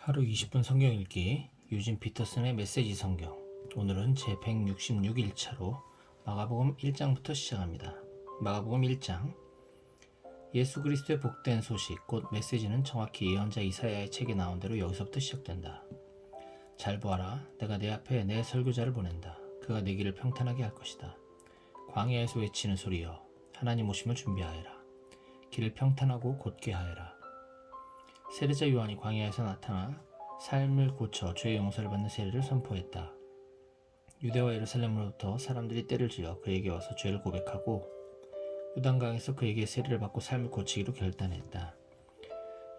하루 20분 성경 읽기 유진 피터슨의 메시지 성경. 오늘은 제 166일차로 마가복음 1장부터 시작합니다. 마가복음 1장. 예수 그리스도의 복된 소식, 곧 메시지는 정확히 예언자 이사야의 책에 나온 대로 여기서부터 시작된다. 잘 보아라, 내가 내 앞에 내 설교자를 보낸다. 그가 내 길을 평탄하게 할 것이다. 광야에서 외치는 소리여, 하나님 오심을 준비하여라. 길을 평탄하고 곧게 하여라. 세례자 요한이 광야에서 나타나 삶을 고쳐 죄의 용서를 받는 세례를 선포했다. 유대와 예루살렘으로부터 사람들이 떼를 지어 그에게 와서 죄를 고백하고 요단강에서 그에게 세례를 받고 삶을 고치기로 결단했다.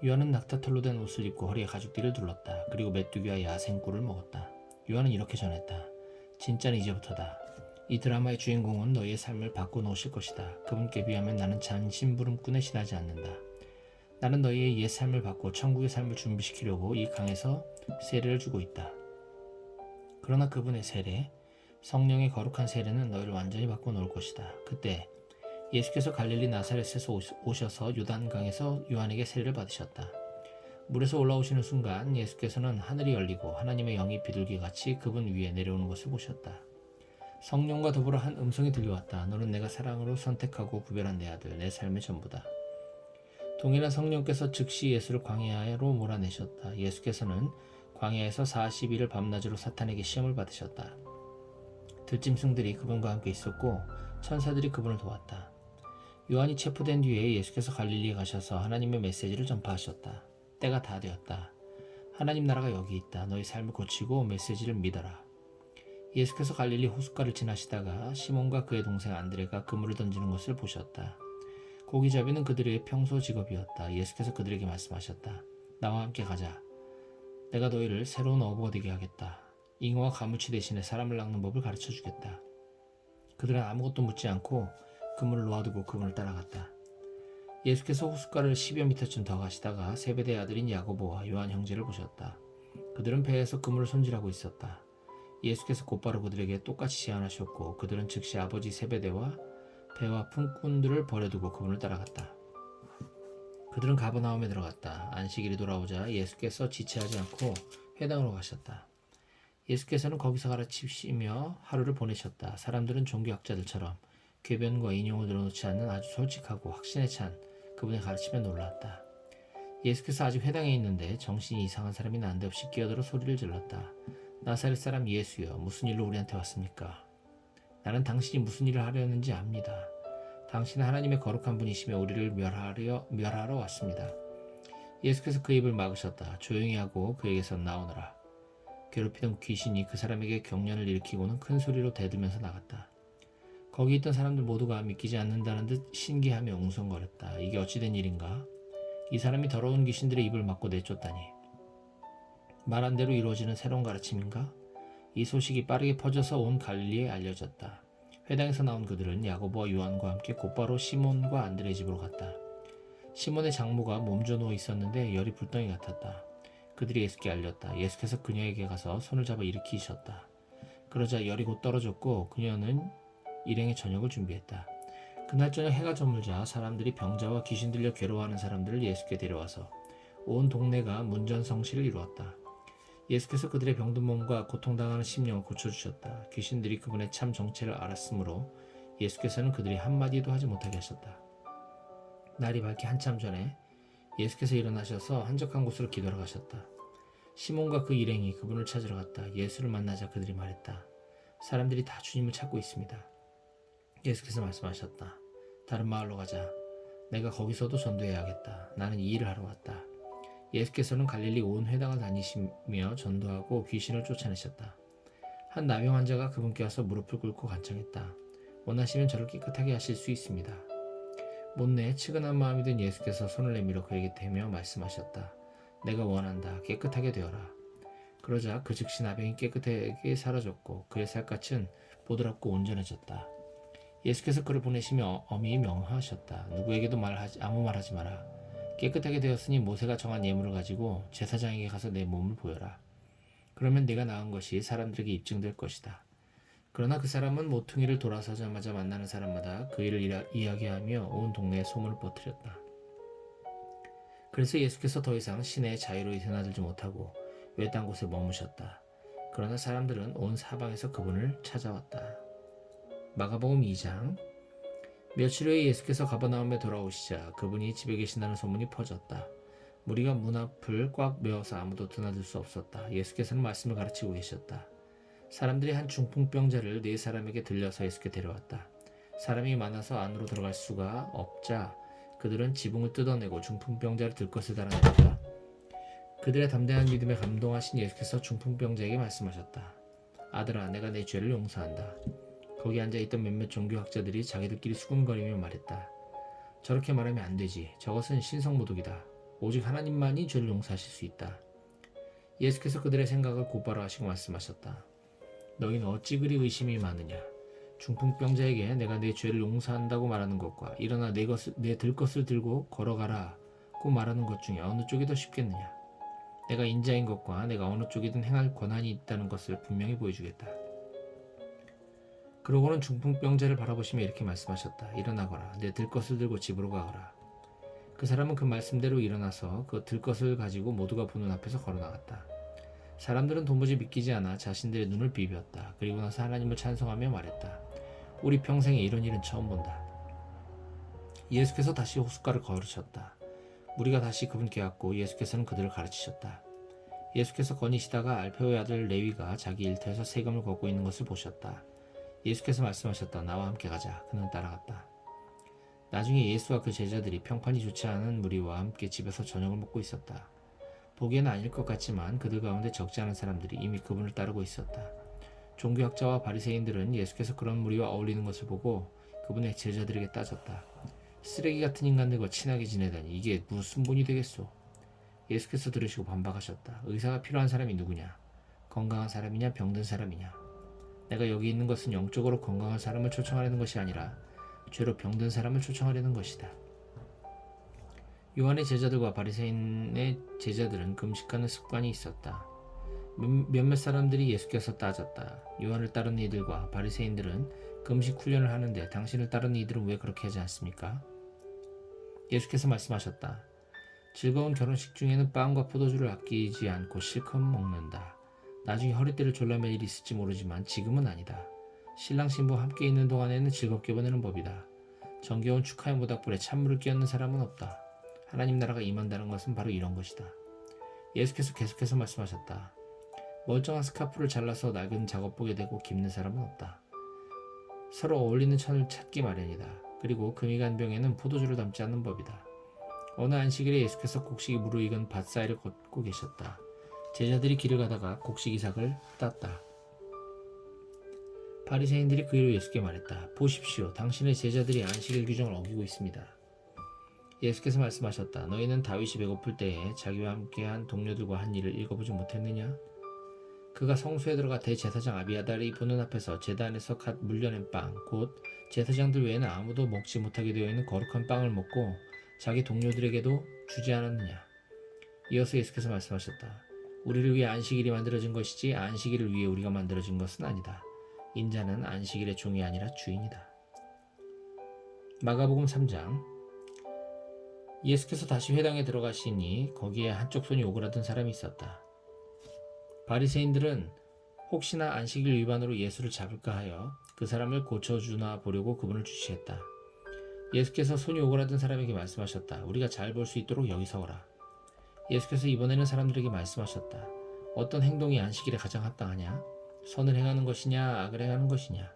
요한은 낙타털로 된 옷을 입고 허리에 가죽띠를 둘렀다. 그리고 메뚜기와 야생꿀을 먹었다. 요한은 이렇게 전했다. 진짜는 이제부터다. 이 드라마의 주인공은 너희의 삶을 바꿔놓으실 것이다. 그분께 비하면 나는 잔심부름꾼에 지나지 않는다. 나는 너희의 옛 삶을 바꿔 천국의 삶을 준비시키려고 이 강에서 세례를 주고 있다. 그러나 그분의 세례, 성령의 거룩한 세례는 너희를 완전히 바꿔놓을 것이다. 그때 예수께서 갈릴리 나사렛에서 오셔서 요단강에서 요한에게 세례를 받으셨다. 물에서 올라오시는 순간 예수께서는 하늘이 열리고 하나님의 영이 비둘기같이 그분 위에 내려오는 것을 보셨다. 성령과 더불어 한 음성이 들려왔다. 너는 내가 사랑으로 선택하고 구별한 내 아들, 내 삶의 전부다. 동일한 성령께서 즉시 예수를 광야로 몰아내셨다. 예수께서는 광야에서 40일을 밤낮으로 사탄에게 시험을 받으셨다. 들짐승들이 그분과 함께 있었고 천사들이 그분을 도왔다. 요한이 체포된 뒤에 예수께서 갈릴리에 가셔서 하나님의 메시지를 전파하셨다. 때가 다 되었다. 하나님 나라가 여기 있다. 너희 삶을 고치고 메시지를 믿어라. 예수께서 갈릴리 호숫가를 지나시다가 시몬과 그의 동생 안드레가 그물을 던지는 것을 보셨다. 고기잡이는 그들의 평소 직업이었다. 예수께서 그들에게 말씀하셨다. 나와 함께 가자. 내가 너희를 새로운 어부가 되게 하겠다. 잉어와 가무치 대신에 사람을 낚는 법을 가르쳐 주겠다. 그들은 아무것도 묻지 않고 그물을 놓아두고 그분을 따라갔다. 예수께서 호숫가를 10여 미터쯤 더 가시다가 세베대의 아들인 야고보와 요한 형제를 보셨다. 그들은 배에서 그물을 손질하고 있었다. 예수께서 곧바로 그들에게 똑같이 제안하셨고 그들은 즉시 아버지 세베대와 배와 품꾼들을 버려두고 그분을 따라갔다. 그들은 가버나움에 들어갔다. 안식일이 돌아오자 예수께서 지체하지 않고 회당으로 가셨다. 예수께서는 거기서 가르치시며 하루를 보내셨다. 사람들은 종교학자들처럼 궤변과 인용을 늘어놓지 않는 아주 솔직하고 확신에 찬 그분의 가르침에 놀랐다. 예수께서 아직 회당에 있는데 정신이 이상한 사람이 난데없이 끼어들어 소리를 질렀다. 나사렛 사람 예수여, 무슨 일로 우리한테 왔습니까? 나는 당신이 무슨 일을 하려는지 압니다. 당신은 하나님의 거룩한 분이시며 우리를 멸하러 왔습니다. 예수께서 그 입을 막으셨다. 조용히 하고 그에게서 나오너라. 괴롭히던 귀신이 그 사람에게 경련을 일으키고는 큰 소리로 대들면서 나갔다. 거기 있던 사람들 모두가 믿기지 않는다는 듯 신기하며 웅성거렸다. 이게 어찌된 일인가? 이 사람이 더러운 귀신들의 입을 막고 내쫓다니. 말한 대로 이루어지는 새로운 가르침인가? 이 소식이 빠르게 퍼져서 온 갈릴리에 알려졌다. 회당에서 나온 그들은 야고보와 요한과 함께 곧바로 시몬과 안드레 집으로 갔다. 시몬의 장모가 몸져 누워 있었는데 열이 불덩이 같았다. 그들이 예수께 알렸다. 예수께서 그녀에게 가서 손을 잡아 일으키셨다. 그러자 열이 곧 떨어졌고 그녀는 일행의 저녁을 준비했다. 그날 저녁 해가 저물자 사람들이 병자와 귀신 들려 괴로워하는 사람들을 예수께 데려와서 온 동네가 문전성시를 이루었다. 예수께서 그들의 병든 몸과 고통당하는 심령을 고쳐주셨다. 귀신들이 그분의 참 정체를 알았으므로 예수께서는 그들이 한마디도 하지 못하게 하셨다. 날이 밝기 한참 전에 예수께서 일어나셔서 한적한 곳으로 기도하러 가셨다. 시몬과 그 일행이 그분을 찾으러 갔다. 예수를 만나자 그들이 말했다. 사람들이 다 주님을 찾고 있습니다. 예수께서 말씀하셨다. 다른 마을로 가자. 내가 거기서도 전도해야겠다. 나는 이 일을 하러 왔다. 예수께서는 갈릴리 온 회당을 다니시며 전도하고 귀신을 쫓아내셨다. 한 나병 환자가 그분께 와서 무릎을 꿇고 간청했다. 원하시면 저를 깨끗하게 하실 수 있습니다. 못내 측은한 마음이 든 예수께서 손을 내밀어 그에게 대며 말씀하셨다. 내가 원한다. 깨끗하게 되어라. 그러자 그 즉시 나병이 깨끗하게 사라졌고 그의 살갗은 보드랍고 온전해졌다. 예수께서 그를 보내시며 엄히 명하셨다. 누구에게도 아무 말하지 마라. 깨끗하게 되었으니 모세가 정한 예물을 가지고 제사장에게 가서 내 몸을 보여라. 그러면 네가 나은 것이 사람들에게 입증될 것이다. 그러나 그 사람은 모퉁이를 돌아서자마자 만나는 사람마다 그 일을 이야기하며 온 동네에 소문을 퍼뜨렸다. 그래서 예수께서 더 이상 시내의 자유로 드나들지 못하고 외딴 곳에 머무셨다. 그러나 사람들은 온 사방에서 그분을 찾아왔다. 마가복음 2장. 며칠 후에 예수께서 가버나움에 돌아오시자 그분이 집에 계신다는 소문이 퍼졌다. 무리가 문 앞을 꽉 메워서 아무도 드나들 수 없었다. 예수께서는 말씀을 가르치고 계셨다. 사람들이 한 중풍병자를 4사람에게 들려서 예수께 데려왔다. 사람이 많아서 안으로 들어갈 수가 없자 그들은 지붕을 뜯어내고 중풍병자를 들것을 달아냈다. 그들의 담대한 믿음에 감동하신 예수께서 중풍병자에게 말씀하셨다. 아들아, 내가 내 죄를 용서한다. 거기 앉아있던 몇몇 종교학자들이 자기들끼리 수군거리며 말했다. 저렇게 말하면 안 되지. 저것은 신성모독이다. 오직 하나님만이 죄를 용서하실 수 있다. 예수께서 그들의 생각을 곧바로 하시고 말씀하셨다. 너희는 어찌 그리 의심이 많으냐. 중풍병자에게 내가 내 죄를 용서한다고 말하는 것과 일어나 내 들것을 들고 걸어가라고 말하는 것 중에 어느 쪽이 더 쉽겠느냐. 내가 인자인 것과 내가 어느 쪽이든 행할 권한이 있다는 것을 분명히 보여주겠다. 그러고는 중풍병자를 바라보시며 이렇게 말씀하셨다. 일어나거라. 내 들것을 들고 집으로 가거라. 그 사람은 그 말씀대로 일어나서 그 들것을 가지고 모두가 보는 앞에서 걸어나갔다. 사람들은 도무지 믿기지 않아 자신들의 눈을 비볐다. 그리고 나서 하나님을 찬송하며 말했다. 우리 평생에 이런 일은 처음 본다. 예수께서 다시 호숫가를 걸으셨다. 무리가 다시 그분께 왔고 예수께서는 그들을 가르치셨다. 예수께서 거니시다가 알페오의 아들 레위가 자기 일터에서 세금을 걷고 있는 것을 보셨다. 예수께서 말씀하셨다. 나와 함께 가자. 그는 따라갔다. 나중에 예수와 그 제자들이 평판이 좋지 않은 무리와 함께 집에서 저녁을 먹고 있었다. 보기에는 아닐 것 같지만 그들 가운데 적지 않은 사람들이 이미 그분을 따르고 있었다. 종교학자와 바리새인들은 예수께서 그런 무리와 어울리는 것을 보고 그분의 제자들에게 따졌다. 쓰레기 같은 인간들과 친하게 지내다니 이게 무슨 본이 되겠소? 예수께서 들으시고 반박하셨다. 의사가 필요한 사람이 누구냐? 건강한 사람이냐 병든 사람이냐? 내가 여기 있는 것은 영적으로 건강한 사람을 초청하려는 것이 아니라 죄로 병든 사람을 초청하려는 것이다. 요한의 제자들과 바리새인의 제자들은 금식하는 습관이 있었다. 몇몇 사람들이 예수께서 따졌다. 요한을 따르는 이들과 바리새인들은 금식 훈련을 하는데 당신을 따르는 이들은 왜 그렇게 하지 않습니까? 예수께서 말씀하셨다. 즐거운 결혼식 중에는 빵과 포도주를 아끼지 않고 실컷 먹는다. 나중에 허리띠를 졸라맬 일이 있을지 모르지만 지금은 아니다. 신랑 신부 함께 있는 동안에는 즐겁게 보내는 법이다. 정겨운 축하의 모닥불에 찬물을 끼얹는 사람은 없다. 하나님 나라가 임한다는 것은 바로 이런 것이다. 예수께서 계속해서 말씀하셨다. 멀쩡한 스카프를 잘라서 낡은 작업복에 대고 깁는 사람은 없다. 서로 어울리는 천을 찾기 마련이다. 그리고 금이 간 병에는 포도주를 담지 않는 법이다. 어느 안식일에 예수께서 곡식이 무르익은 밭 사이를 걷고 계셨다. 제자들이 길을 가다가 곡식 이삭을 땄다. 바리새인들이 그 일을 예수께 말했다. 보십시오. 당신의 제자들이 안식일 규정을 어기고 있습니다. 예수께서 말씀하셨다. 너희는 다윗이 배고플 때에 자기와 함께한 동료들과 한 일을 읽어보지 못했느냐? 그가 성소에 들어가 대제사장 아비아달이 보는 앞에서 제단에서 갓 물려낸 빵, 곧 제사장들 외에는 아무도 먹지 못하게 되어 있는 거룩한 빵을 먹고 자기 동료들에게도 주지 않았느냐? 이어서 예수께서 말씀하셨다. 우리를 위해 안식일이 만들어진 것이지 안식일을 위해 우리가 만들어진 것은 아니다. 인자는 안식일의 종이 아니라 주인이다. 마가복음 3장. 예수께서 다시 회당에 들어가시니 거기에 한쪽 손이 오그라든 사람이 있었다. 바리새인들은 혹시나 안식일 위반으로 예수를 잡을까 하여 그 사람을 고쳐주나 보려고 그분을 주시했다. 예수께서 손이 오그라든 사람에게 말씀하셨다. 우리가 잘 볼 수 있도록 여기 서거라. 예수께서 이번에는 사람들에게 말씀하셨다. 어떤 행동이 안식일에 가장 합당하냐? 선을 행하는 것이냐 악을 행하는 것이냐?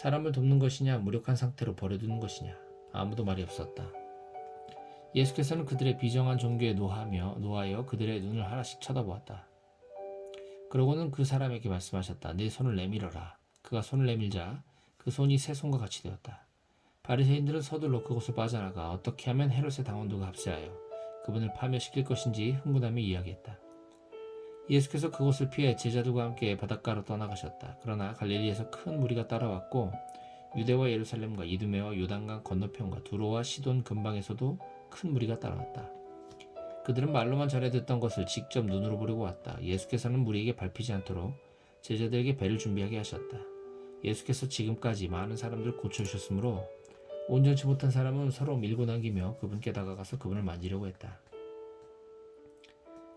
사람을 돕는 것이냐 무력한 상태로 버려두는 것이냐? 아무도 말이 없었다. 예수께서는 그들의 비정한 종교에 노하여 그들의 눈을 하나씩 쳐다보았다. 그러고는 그 사람에게 말씀하셨다. 내 손을 내밀어라. 그가 손을 내밀자 그 손이 새 손과 같이 되었다. 바리새인들은 서둘러 그곳을 빠져나가 어떻게 하면 헤롯의 당원들과 합세하여 그분을 파멸시킬 것인지 흥분하며 이야기했다. 예수께서 그곳을 피해 제자들과 함께 바닷가로 떠나가셨다. 그러나 갈릴리에서 큰 무리가 따라왔고 유대와 예루살렘과 이두메와 요단강 건너편과 두로와 시돈 근방에서도 큰 무리가 따라왔다. 그들은 말로만 전해 듣던 것을 직접 눈으로 보려고 왔다. 예수께서는 무리에게 밟히지 않도록 제자들에게 배를 준비하게 하셨다. 예수께서 지금까지 많은 사람들을 고쳐주셨으므로 온전치 못한 사람은 서로 밀고 당기며 그분께 다가가서 그분을 만지려고 했다.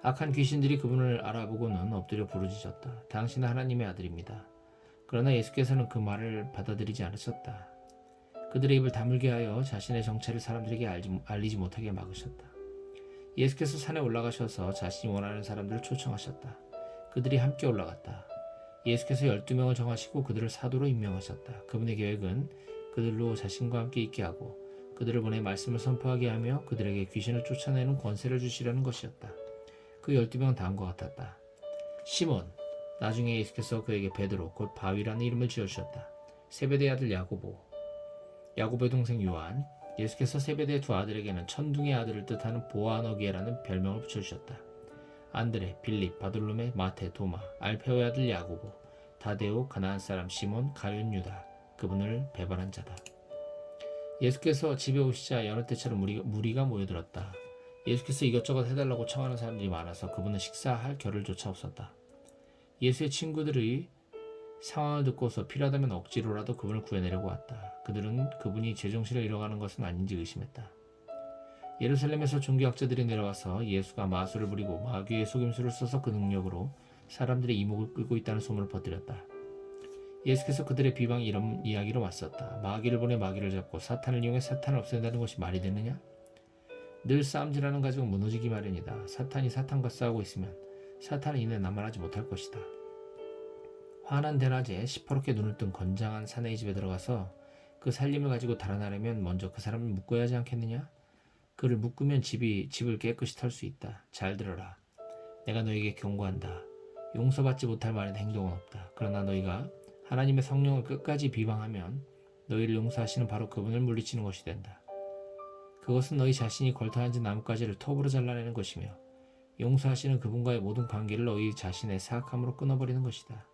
악한 귀신들이 그분을 알아보고는 엎드려 부르짖었다. 당신은 하나님의 아들입니다. 그러나 예수께서는 그 말을 받아들이지 않으셨다. 그들의 입을 다물게 하여 자신의 정체를 사람들에게 알리지 못하게 막으셨다. 예수께서 산에 올라가셔서 자신이 원하는 사람들을 초청하셨다. 그들이 함께 올라갔다. 예수께서 12명을 정하시고 그들을 사도로 임명하셨다. 그분의 계획은 그들로 자신과 함께 있게 하고 그들을 보내 말씀을 선포하게 하며 그들에게 귀신을 쫓아내는 권세를 주시려는 것이었다. 그 12명은 다음과 같았다. 시몬, 나중에 예수께서 그에게 베드로, 곧 바위라는 이름을 지어주셨다. 세베대의 아들 야고보, 야고보의 동생 요한, 예수께서 세베대의 두 아들에게는 천둥의 아들을 뜻하는 보아너기에라는 별명을 붙여주셨다. 안드레, 빌립, 바돌로메, 마테, 도마, 알페오의 아들 야고보, 다데오, 가나안 사람 시몬, 가룟 유다, 그분을 배반한 자다. 예수께서 집에 오시자 여느 때처럼 무리가 모여들었다. 예수께서 이것저것 해달라고 청하는 사람들이 많아서 그분은 식사할 겨를조차 없었다. 예수의 친구들이 상황을 듣고서 필요하다면 억지로라도 그분을 구해내려고 왔다. 그들은 그분이 제정신을 잃어가는 것은 아닌지 의심했다. 예루살렘에서 종교학자들이 내려와서 예수가 마술을 부리고 마귀의 속임수를 써서 그 능력으로 사람들의 이목을 끌고 있다는 소문을 퍼뜨렸다. 예수께서 그들의 비방에 이런 이야기로 맞섰다. 마귀를 보내 마귀를 잡고 사탄을 이용해 사탄을 없앤다는 것이 말이 되느냐? 늘 싸움질하는 가지고 무너지기 마련이다. 사탄이 사탄과 싸우고 있으면 사탄은 이내 남아나지 못할 것이다. 환한 대낮에 시퍼렇게 눈을 뜬 건장한 사내의 집에 들어가서 그 살림을 가지고 달아나려면 먼저 그 사람을 묶어야 하지 않겠느냐? 그를 묶으면 집을 깨끗이 털 수 있다. 잘 들어라. 내가 너에게 경고한다. 용서받지 못할 말에는 행동은 없다. 그러나 너희가 하나님의 성령을 끝까지 비방하면 너희를 용서하시는 바로 그분을 물리치는 것이 된다. 그것은 너희 자신이 걸터앉은 나뭇가지를 톱으로 잘라내는 것이며 용서하시는 그분과의 모든 관계를 너희 자신의 사악함으로 끊어버리는 것이다.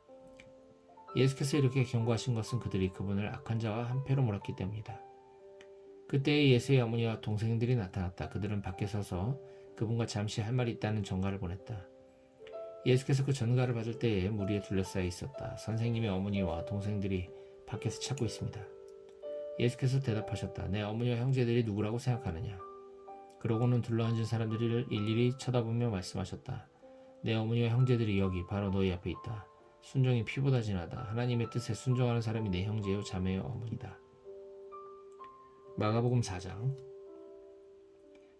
예수께서 이렇게 경고하신 것은 그들이 그분을 악한 자와 한패로 몰았기 때문이다. 그때 예수의 어머니와 동생들이 나타났다. 그들은 밖에 서서 그분과 잠시 할 말이 있다는 전가를 보냈다. 예수께서 그 전가를 받을 때에 무리에 둘러싸여 있었다. 선생님의 어머니와 동생들이 밖에서 찾고 있습니다. 예수께서 대답하셨다. 내 어머니와 형제들이 누구라고 생각하느냐? 그러고는 둘러앉은 사람들을 일일이 쳐다보며 말씀하셨다. 내 어머니와 형제들이 여기 바로 너희 앞에 있다. 순종이 피보다 진하다. 하나님의 뜻에 순종하는 사람이 내 형제요 자매요 어머니다. 마가복음 4장.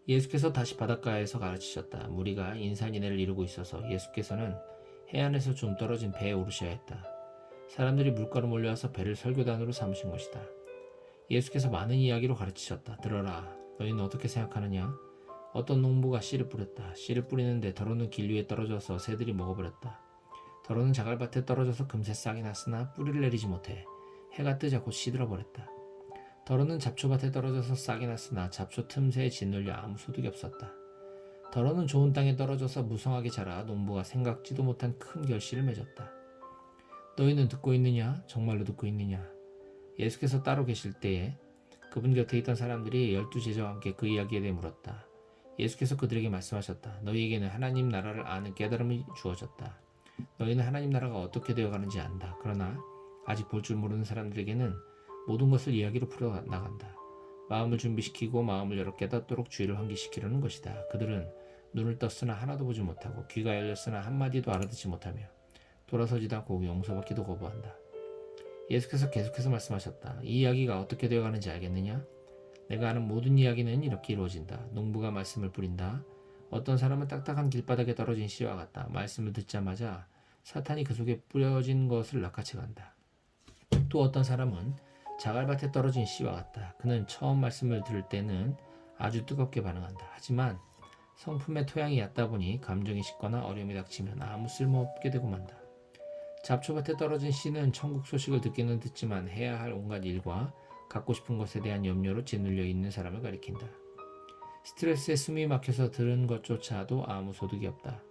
예수께서 다시 바닷가에서 가르치셨다. 무리가 인산인해를 이루고 있어서 예수께서는 해안에서 좀 떨어진 배에 오르셔야 했다. 사람들이 물가로 몰려와서 배를 설교단으로 삼으신 것이다. 예수께서 많은 이야기로 가르치셨다. 들어라. 너희는 어떻게 생각하느냐? 어떤 농부가 씨를 뿌렸다. 씨를 뿌리는데 더러는 길 위에 떨어져서 새들이 먹어버렸다. 더러는 자갈밭에 떨어져서 금세 싹이 났으나 뿌리를 내리지 못해 해가 뜨자 곧 시들어버렸다. 더러는 잡초밭에 떨어져서 싹이 났으나 잡초 틈새에 짓눌려 아무 소득이 없었다. 더러는 좋은 땅에 떨어져서 무성하게 자라 농부가 생각지도 못한 큰 결실을 맺었다. 너희는 듣고 있느냐? 정말로 듣고 있느냐? 예수께서 따로 계실 때에 그분 곁에 있던 사람들이 12제자와 함께 그 이야기에 대해 물었다. 예수께서 그들에게 말씀하셨다. 너희에게는 하나님 나라를 아는 깨달음이 주어졌다. 너희는 하나님 나라가 어떻게 되어가는지 안다. 그러나 아직 볼 줄 모르는 사람들에게는 모든 것을 이야기로 풀어나간다. 마음을 준비시키고 마음을 열어 깨닫도록 주의를 환기시키려는 것이다. 그들은 눈을 떴으나 하나도 보지 못하고 귀가 열렸으나 한마디도 알아듣지 못하며 돌아서지도 않고 용서받기도 거부한다. 예수께서 계속해서 말씀하셨다. 이 이야기가 어떻게 되어가는지 알겠느냐? 내가 아는 모든 이야기는 이렇게 이루어진다. 농부가 말씀을 뿌린다. 어떤 사람은 딱딱한 길바닥에 떨어진 씨와 같다. 말씀을 듣자마자 사탄이 그 속에 뿌려진 것을 낚아채 간다. 또 어떤 사람은 자갈밭에 떨어진 씨와 같다. 그는 처음 말씀을 들을 때는 아주 뜨겁게 반응한다. 하지만 성품의 토양이 얕다 보니 감정이 식거나 어려움이 닥치면 아무 쓸모없게 되고 만다. 잡초밭에 떨어진 씨는 천국 소식을 듣기는 듣지만 해야 할 온갖 일과 갖고 싶은 것에 대한 염려로 짓눌려 있는 사람을 가리킨다. 스트레스에 숨이 막혀서 들은 것조차도 아무 소득이 없다.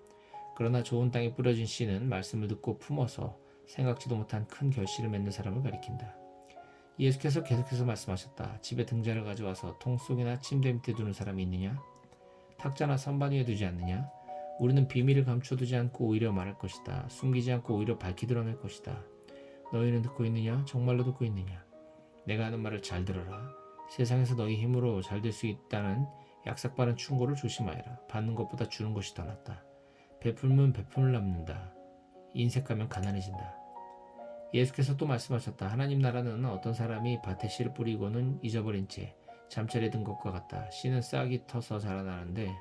그러나 좋은 땅에 뿌려진 씨는 말씀을 듣고 품어서 생각지도 못한 큰 결실을 맺는 사람을 가리킨다. 예수께서 계속해서 말씀하셨다. 집에 등잔을 가져와서 통 속이나 침대 밑에 두는 사람이 있느냐? 탁자나 선반 위에 두지 않느냐? 우리는 비밀을 감춰두지 않고 오히려 말할 것이다. 숨기지 않고 오히려 밝히 드러낼 것이다. 너희는 듣고 있느냐? 정말로 듣고 있느냐? 내가 하는 말을 잘 들어라. 세상에서 너희 힘으로 잘 될 수 있다는 약삭빠른 충고를 조심하여라. 받는 것보다 주는 것이 더 낫다. 베풀면 베풀을 남는다. 인색하면 가난해진다. 예수께서 또 말씀하셨다. 하나님 나라는 어떤 사람이 밭에 씨를 뿌리고는 잊어버린 채 잠자리에 든 것과 같다. 씨는 싹이 터서 자라나는데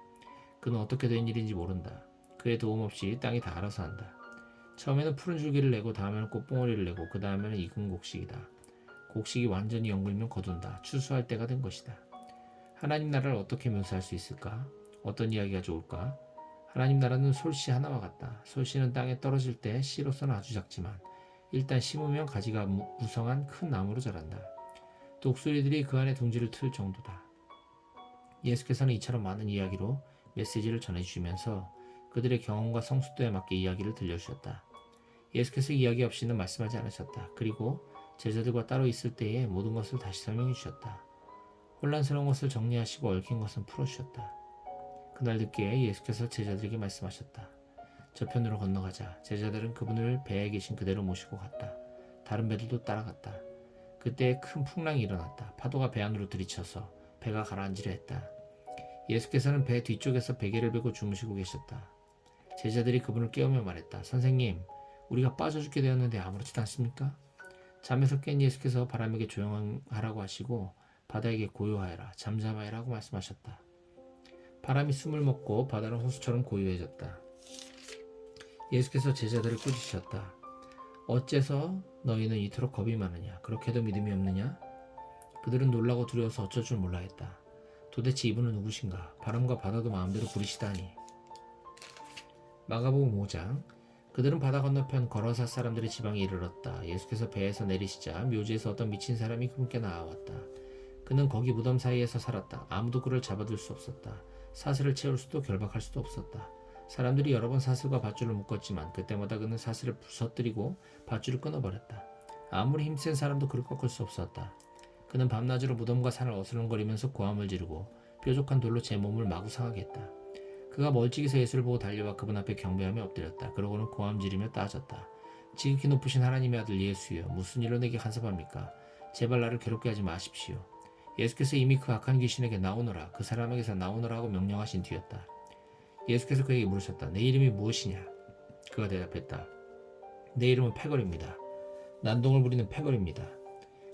그는 어떻게 된 일인지 모른다. 그의 도움 없이 땅이 다 알아서 한다. 처음에는 푸른 줄기를 내고 다음에는 꽃봉오리를 내고 그 다음에는 익은 곡식이다. 곡식이 완전히 연글면 거둔다. 추수할 때가 된 것이다. 하나님 나라를 어떻게 묘사할 수 있을까? 어떤 이야기가 좋을까? 하나님 나라는 솔씨 하나와 같다. 솔씨는 땅에 떨어질 때 씨로서는 아주 작지만 일단 심으면 가지가 무성한 큰 나무로 자란다. 독수리들이 그 안에 둥지를 틀 정도다. 예수께서는 이처럼 많은 이야기로 메시지를 전해주시면서 그들의 경험과 성숙도에 맞게 이야기를 들려주셨다. 예수께서 이야기 없이는 말씀하지 않으셨다. 그리고 제자들과 따로 있을 때에 모든 것을 다시 설명해 주셨다. 혼란스러운 것을 정리하시고 얽힌 것은 풀어주셨다. 그날 늦게 예수께서 제자들에게 말씀하셨다. 저편으로 건너가자. 제자들은 그분을 배에 계신 그대로 모시고 갔다. 다른 배들도 따라갔다. 그때 큰 풍랑이 일어났다. 파도가 배 안으로 들이쳐서 배가 가라앉으려 했다. 예수께서는 배 뒤쪽에서 베개를 베고 주무시고 계셨다. 제자들이 그분을 깨우며 말했다. 선생님, 우리가 빠져 죽게 되었는데 아무렇지도 않습니까? 잠에서 깬 예수께서 바람에게 조용하라고 하시고 바다에게 고요하여라, 잠잠하여라고 말씀하셨다. 바람이 숨을 먹고 바다는 호수처럼 고요해졌다. 예수께서 제자들을 꾸짖으셨다. 어째서 너희는 이토록 겁이 많으냐? 그렇게도 믿음이 없느냐? 그들은 놀라고 두려워서 어쩔 줄 몰라 했다. 도대체 이분은 누구신가? 바람과 바다도 마음대로 부리시다니. 마가복음 5장. 그들은 바다 건너편 거라사 사람들의 지방에 이르렀다. 예수께서 배에서 내리시자 묘지에서 어떤 미친 사람이 그분께 나아왔다. 그는 거기 무덤 사이에서 살았다. 아무도 그를 잡아둘 수 없었다. 사슬을 채울 수도 결박할 수도 없었다. 사람들이 여러 번 사슬과 밧줄을 묶었지만 그때마다 그는 사슬을 부서뜨리고 밧줄을 끊어버렸다. 아무리 힘센 사람도 그를 꺾을 수 없었다. 그는 밤낮으로 무덤과 산을 어슬렁거리면서 고함을 지르고 뾰족한 돌로 제 몸을 마구 상하게 했다. 그가 멀찍이서 예수를 보고 달려와 그분 앞에 경배하며 엎드렸다. 그러고는 고함 지르며 따졌다. 지극히 높으신 하나님의 아들 예수여, 무슨 일로 내게 간섭합니까? 제발 나를 괴롭게 하지 마십시오. 예수께서 이미 그 악한 귀신에게 나오너라, 그 사람에게서 나오너라 하고 명령하신 뒤였다. 예수께서 그에게 물으셨다. 내 이름이 무엇이냐? 그가 대답했다. 내 이름은 패거리입니다. 난동을 부리는 패거리입니다.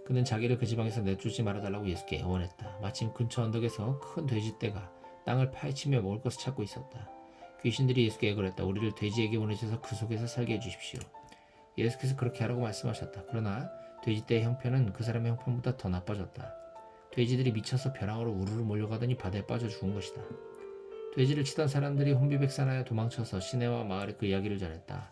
그는 자기를 그 지방에서 내쫓지 말아달라고 예수께 애원했다. 마침 근처 언덕에서 큰 돼지떼가 땅을 파헤치며 먹을 것을 찾고 있었다. 귀신들이 예수께 애걸했다. 우리를 돼지에게 보내셔서 그 속에서 살게 해주십시오. 예수께서 그렇게 하라고 말씀하셨다. 그러나 돼지떼의 형편은 그 사람의 형편보다 더 나빠졌다. 돼지들이 미쳐서 벼랑으로 우르르 몰려가더니 바다에 빠져 죽은 것이다. 돼지를 치던 사람들이 혼비백산하여 도망쳐서 시내와 마을에 그 이야기를 전했다.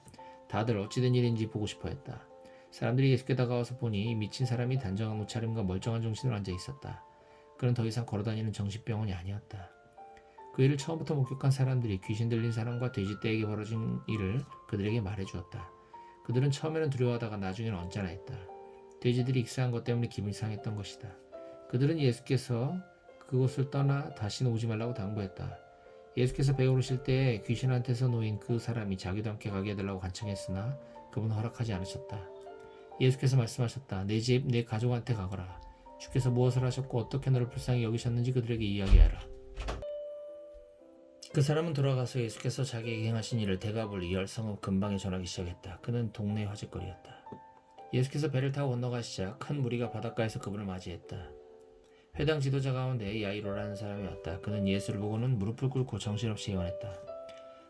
다들 어찌된 일인지 보고 싶어 했다. 사람들이 예수께 다가와서 보니 미친 사람이 단정한 옷차림과 멀쩡한 정신으로 앉아 있었다. 그는 더 이상 걸어다니는 정신병원이 아니었다. 그 일을 처음부터 목격한 사람들이 귀신 들린 사람과 돼지떼에게 벌어진 일을 그들에게 말해주었다. 그들은 처음에는 두려워하다가 나중에는 언짢아 했다. 돼지들이 익사한 것 때문에 기분이 상했던 것이다. 그들은 예수께서 그곳을 떠나 다시는 오지 말라고 당부했다. 예수께서 배에 오르실 때 귀신한테서 놓인 그 사람이 자기도 함께 가게 해달라고 간청했으나 그분은 허락하지 않으셨다. 예수께서 말씀하셨다. 내 집, 내 가족한테 가거라. 주께서 무엇을 하셨고 어떻게 너를 불쌍히 여기셨는지 그들에게 이야기하라. 그 사람은 돌아가서 예수께서 자기에게 행하신 일을 대가볼리 열성읍 근방에 전하기 시작했다. 그는 동네 화제거리였다. 예수께서 배를 타고 건너가시자 큰 무리가 바닷가에서 그분을 맞이했다. 회당 지도자 가운데 야이로라는 사람이 왔다. 그는 예수를 보고는 무릎을 꿇고 정신없이 애원했다.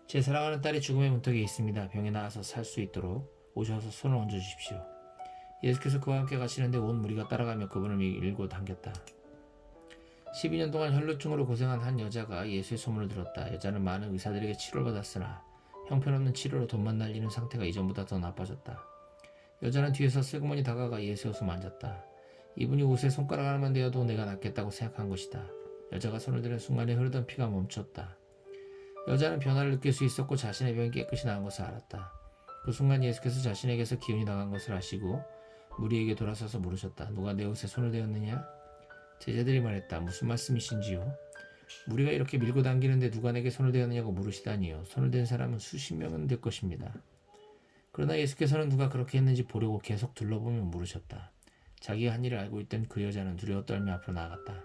제 사랑하는 딸이 죽음의 문턱에 있습니다. 병에 나아서 살 수 있도록 오셔서 손을 얹어주십시오. 예수께서 그와 함께 가시는데 온 무리가 따라가며 그분을 밀고 당겼다. 12년 동안 혈루증으로 고생한 한 여자가 예수의 소문을 들었다. 여자는 많은 의사들에게 치료를 받았으나 형편없는 치료로 돈만 날리는 상태가 이전보다 더 나빠졌다. 여자는 뒤에서 슬그머니 다가가 예수의 옷을 만졌다. 이분이 옷에 손가락 하나만 대어도 내가 낫겠다고 생각한 것이다. 여자가 손을 대는 순간에 흐르던 피가 멈췄다. 여자는 변화를 느낄 수 있었고 자신의 병이 깨끗이 나은 것을 알았다. 그 순간 예수께서 자신에게서 기운이 나간 것을 아시고 무리에게 돌아서서 물으셨다. 누가 내 옷에 손을 대었느냐? 제자들이 말했다. 무슨 말씀이신지요? 무리가 이렇게 밀고 당기는데 누가 내게 손을 대었느냐고 물으시다니요. 손을 댄 사람은 수십 명은 될 것입니다. 그러나 예수께서는 누가 그렇게 했는지 보려고 계속 둘러보며 물으셨다. 자기가 한 일을 알고 있던 그 여자는 두려워 떨며 앞으로 나아갔다.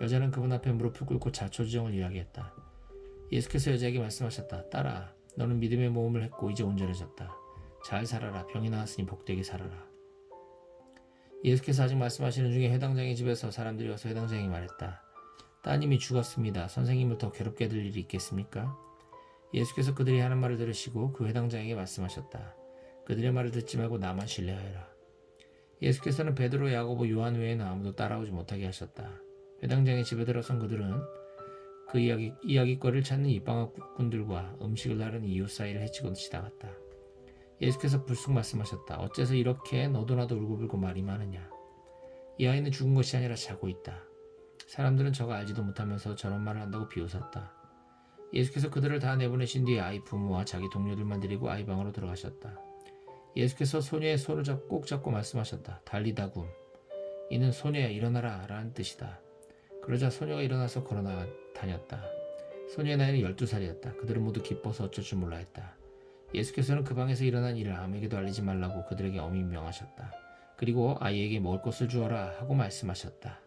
여자는 그분 앞에 무릎을 꿇고 자초지종을 이야기했다. 예수께서 여자에게 말씀하셨다. 딸아, 너는 믿음의 모험을 했고 이제 온전해졌다. 잘 살아라. 병이 나았으니 복되게 살아라. 예수께서 아직 말씀하시는 중에 회당장의 집에서 사람들이 와서 회당장에게 말했다. 따님이 죽었습니다. 선생님을 더 괴롭게 해드릴 일이 있겠습니까? 예수께서 그들이 하는 말을 들으시고 그 회당장에게 말씀하셨다. 그들의 말을 듣지 말고 나만 신뢰하여라. 예수께서는 베드로, 야고보, 요한 외에는 아무도 따라오지 못하게 하셨다. 회당장의 집에 들어선 그들은 그 이야기거리를 찾는 입방아꾼들과 음식을 나르는 이웃 사이를 헤치고 지나갔다. 예수께서 불쑥 말씀하셨다. 어째서 이렇게 너도 나도 울고불고 말이 많으냐. 이 아이는 죽은 것이 아니라 자고 있다. 사람들은 저가 알지도 못하면서 저런 말을 한다고 비웃었다. 예수께서 그들을 다 내보내신 뒤에 아이 부모와 자기 동료들만 데리고 아이 방으로 들어가셨다. 예수께서 소녀의 손을 꼭 잡고 말씀하셨다. 달리다굼. 이는 소녀야 일어나라 라는 뜻이다. 그러자 소녀가 일어나서 걸어 다녔다. 소녀의 나이는 12살이었다. 그들은 모두 기뻐서 어쩔 줄 몰라 했다. 예수께서는 그 방에서 일어난 일을 아무에게도 알리지 말라고 그들에게 엄히 명하셨다. 그리고 아이에게 먹을 것을 주어라 하고 말씀하셨다.